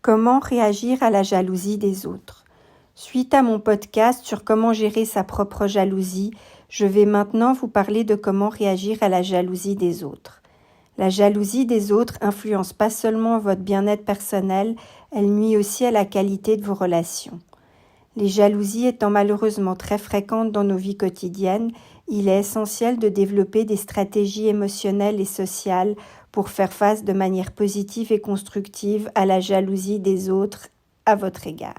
Comment réagir à la jalousie des autres? Suite à mon podcast sur comment gérer sa propre jalousie, je vais maintenant vous parler de comment réagir à la jalousie des autres. La jalousie des autres influence pas seulement votre bien-être personnel, elle nuit aussi à la qualité de vos relations. Les jalousies étant malheureusement très fréquentes dans nos vies quotidiennes, il est essentiel de développer des stratégies émotionnelles et sociales pour faire face de manière positive et constructive à la jalousie des autres à votre égard.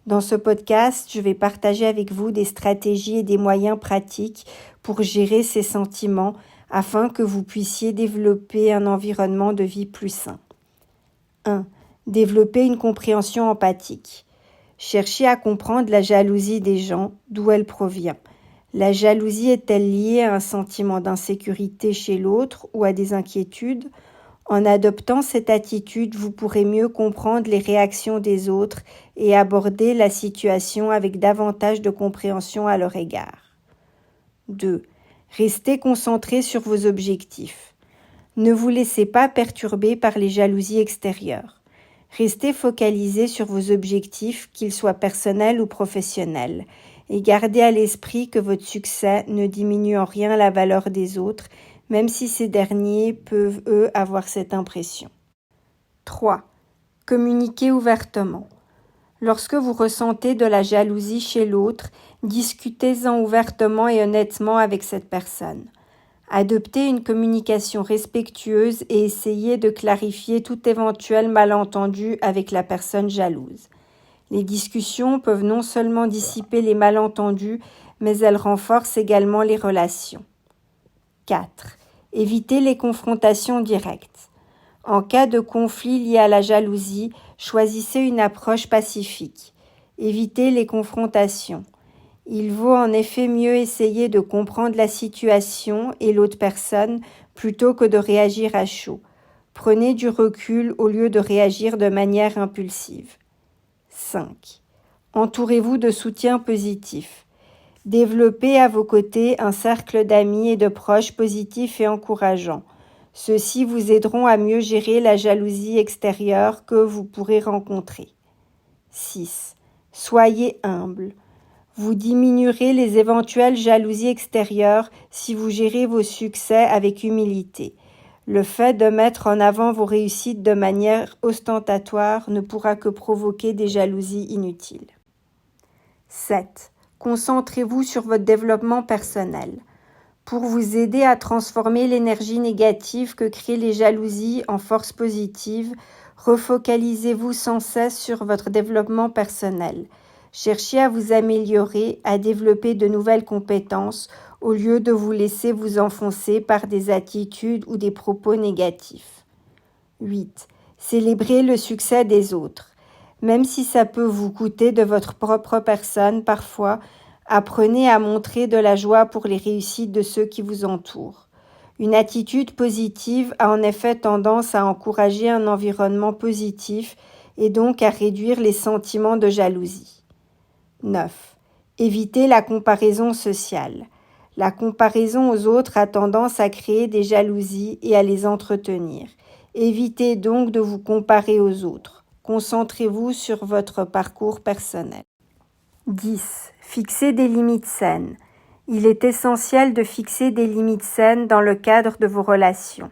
Dans ce podcast, je vais partager avec vous des stratégies et des moyens pratiques pour gérer ces sentiments afin que vous puissiez développer un environnement de vie plus sain. 1. Développer une compréhension empathique. Cherchez à comprendre la jalousie des gens, d'où elle provient. La jalousie est-elle liée à un sentiment d'insécurité chez l'autre ou à des inquiétudes? En adoptant cette attitude, vous pourrez mieux comprendre les réactions des autres et aborder la situation avec davantage de compréhension à leur égard. 2. Restez concentré sur vos objectifs. Ne vous laissez pas perturber par les jalousies extérieures. Restez focalisé sur vos objectifs, qu'ils soient personnels ou professionnels, et gardez à l'esprit que votre succès ne diminue en rien la valeur des autres, même si ces derniers peuvent, eux, avoir cette impression. 3. Communiquez ouvertement. Lorsque vous ressentez de la jalousie chez l'autre, discutez-en ouvertement et honnêtement avec cette personne. Adoptez une communication respectueuse et essayez de clarifier tout éventuel malentendu avec la personne jalouse. Les discussions peuvent non seulement dissiper les malentendus, mais elles renforcent également les relations. 4. Évitez les confrontations directes. En cas de conflit lié à la jalousie, choisissez une approche pacifique. Évitez les confrontations. Il vaut en effet mieux essayer de comprendre la situation et l'autre personne plutôt que de réagir à chaud. Prenez du recul au lieu de réagir de manière impulsive. 5. Entourez-vous de soutien positif. Développez à vos côtés un cercle d'amis et de proches positifs et encourageants. Ceux-ci vous aideront à mieux gérer la jalousie extérieure que vous pourrez rencontrer. 6. Soyez humble. Vous diminuerez les éventuelles jalousies extérieures si vous gérez vos succès avec humilité. Le fait de mettre en avant vos réussites de manière ostentatoire ne pourra que provoquer des jalousies inutiles. 7. Concentrez-vous sur votre développement personnel. Pour vous aider à transformer l'énergie négative que créent les jalousies en force positive, refocalisez-vous sans cesse sur votre développement personnel. Cherchez à vous améliorer, à développer de nouvelles compétences au lieu de vous laisser vous enfoncer par des attitudes ou des propos négatifs. 8. Célébrez le succès des autres. Même si ça peut vous coûter de votre propre personne parfois, apprenez à montrer de la joie pour les réussites de ceux qui vous entourent. Une attitude positive a en effet tendance à encourager un environnement positif et donc à réduire les sentiments de jalousie. 9. Évitez la comparaison sociale. La comparaison aux autres a tendance à créer des jalousies et à les entretenir. Évitez donc de vous comparer aux autres. Concentrez-vous sur votre parcours personnel. 10. Fixez des limites saines. Il est essentiel de fixer des limites saines dans le cadre de vos relations.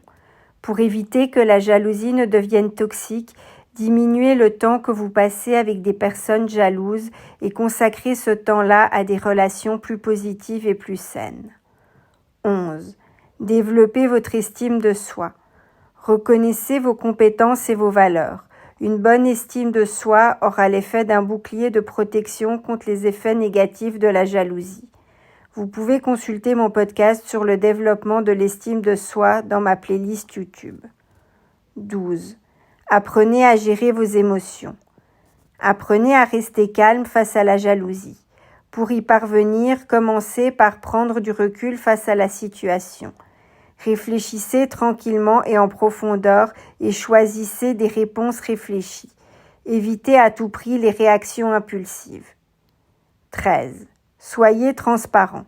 Pour éviter que la jalousie ne devienne toxique, diminuez le temps que vous passez avec des personnes jalouses et consacrez ce temps-là à des relations plus positives et plus saines. 11. Développez votre estime de soi. Reconnaissez vos compétences et vos valeurs. Une bonne estime de soi aura l'effet d'un bouclier de protection contre les effets négatifs de la jalousie. Vous pouvez consulter mon podcast sur le développement de l'estime de soi dans ma playlist YouTube. 12. Apprenez à gérer vos émotions. Apprenez à rester calme face à la jalousie. Pour y parvenir, commencez par prendre du recul face à la situation. Réfléchissez tranquillement et en profondeur et choisissez des réponses réfléchies. Évitez à tout prix les réactions impulsives. 13. Soyez transparent.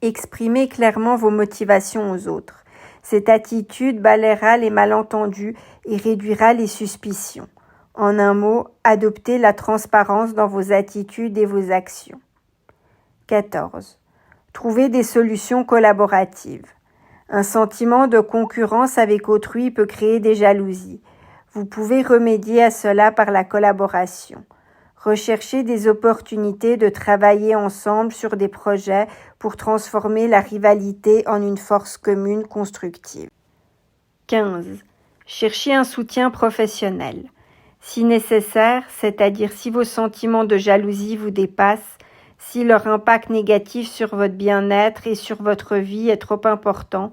Exprimez clairement vos motivations aux autres. Cette attitude balayera les malentendus et réduira les suspicions. En un mot, adoptez la transparence dans vos attitudes et vos actions. 14. Trouvez des solutions collaboratives. Un sentiment de concurrence avec autrui peut créer des jalousies. Vous pouvez remédier à cela par la collaboration. Recherchez des opportunités de travailler ensemble sur des projets pour transformer la rivalité en une force commune constructive. 15. Cherchez un soutien professionnel. Si nécessaire, c'est-à-dire si vos sentiments de jalousie vous dépassent, si leur impact négatif sur votre bien-être et sur votre vie est trop important,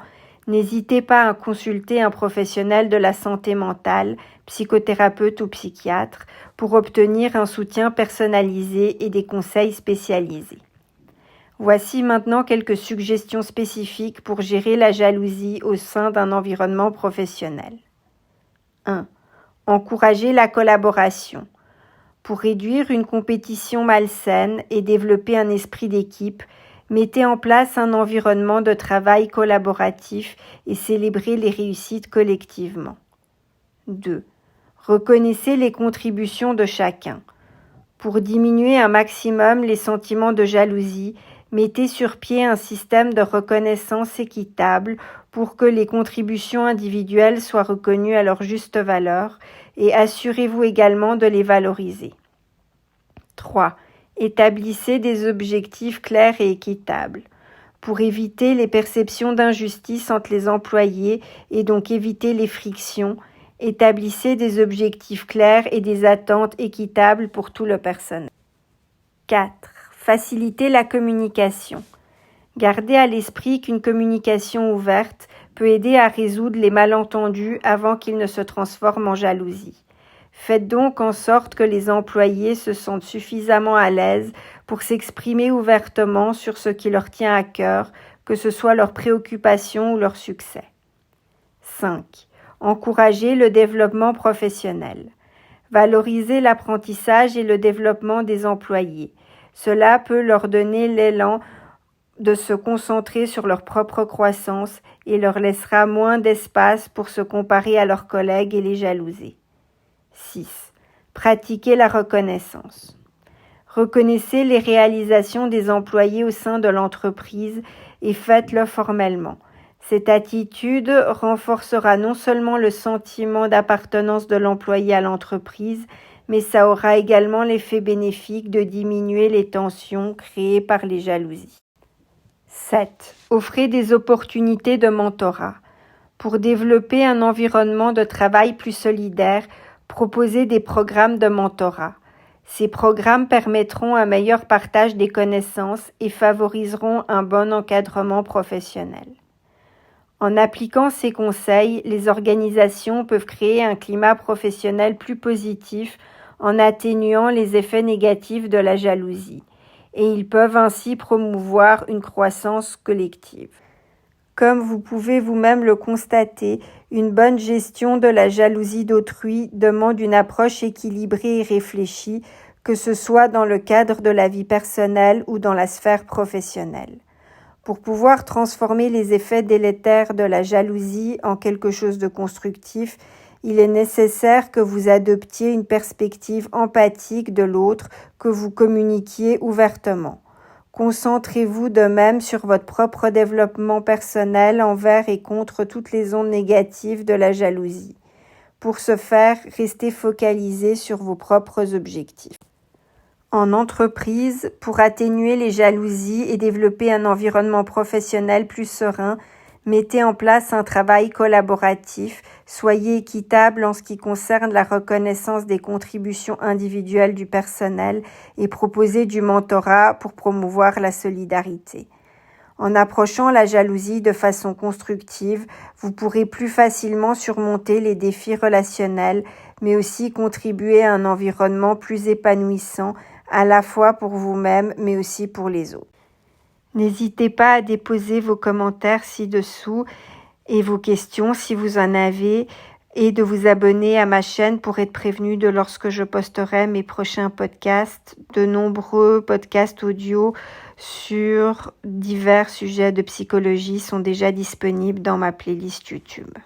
n'hésitez pas à consulter un professionnel de la santé mentale, psychothérapeute ou psychiatre, pour obtenir un soutien personnalisé et des conseils spécialisés. Voici maintenant quelques suggestions spécifiques pour gérer la jalousie au sein d'un environnement professionnel. 1. Encouragez la collaboration. Pour réduire une compétition malsaine et développer un esprit d'équipe, mettez en place un environnement de travail collaboratif et célébrez les réussites collectivement. 2. Reconnaissez les contributions de chacun. Pour diminuer un maximum les sentiments de jalousie, mettez sur pied un système de reconnaissance équitable pour que les contributions individuelles soient reconnues à leur juste valeur et assurez-vous également de les valoriser. 3. Établissez des objectifs clairs et équitables. Pour éviter les perceptions d'injustice entre les employés et donc éviter les frictions, établissez des objectifs clairs et des attentes équitables pour tout le personnel. 4. Facilitez la communication. Gardez à l'esprit qu'une communication ouverte peut aider à résoudre les malentendus avant qu'ils ne se transforment en jalousie. Faites donc en sorte que les employés se sentent suffisamment à l'aise pour s'exprimer ouvertement sur ce qui leur tient à cœur, que ce soit leurs préoccupations ou leur succès. 5. Encouragez le développement professionnel. Valorisez l'apprentissage et le développement des employés. Cela peut leur donner l'élan de se concentrer sur leur propre croissance et leur laissera moins d'espace pour se comparer à leurs collègues et les jalouser. 6. Pratiquez la reconnaissance. Reconnaissez les réalisations des employés au sein de l'entreprise et faites-le formellement. Cette attitude renforcera non seulement le sentiment d'appartenance de l'employé à l'entreprise, mais ça aura également l'effet bénéfique de diminuer les tensions créées par les jalousies. 7. Offrez des opportunités de mentorat. Pour développer un environnement de travail plus solidaire, proposez des programmes de mentorat. Ces programmes permettront un meilleur partage des connaissances et favoriseront un bon encadrement professionnel. En appliquant ces conseils, les organisations peuvent créer un climat professionnel plus positif en atténuant les effets négatifs de la jalousie, et ils peuvent ainsi promouvoir une croissance collective. Comme vous pouvez vous-même le constater, une bonne gestion de la jalousie d'autrui demande une approche équilibrée et réfléchie, que ce soit dans le cadre de la vie personnelle ou dans la sphère professionnelle. Pour pouvoir transformer les effets délétères de la jalousie en quelque chose de constructif, il est nécessaire que vous adoptiez une perspective empathique de l'autre, que vous communiquiez ouvertement. Concentrez-vous de même sur votre propre développement personnel envers et contre toutes les ondes négatives de la jalousie. Pour ce faire, restez focalisé sur vos propres objectifs. En entreprise, pour atténuer les jalousies et développer un environnement professionnel plus serein, mettez en place un travail collaboratif, soyez équitable en ce qui concerne la reconnaissance des contributions individuelles du personnel et proposez du mentorat pour promouvoir la solidarité. En approchant la jalousie de façon constructive, vous pourrez plus facilement surmonter les défis relationnels, mais aussi contribuer à un environnement plus épanouissant, à la fois pour vous-même, mais aussi pour les autres. N'hésitez pas à déposer vos commentaires ci-dessous et vos questions si vous en avez, et de vous abonner à ma chaîne pour être prévenu de lorsque je posterai mes prochains podcasts. De nombreux podcasts audio sur divers sujets de psychologie sont déjà disponibles dans ma playlist YouTube.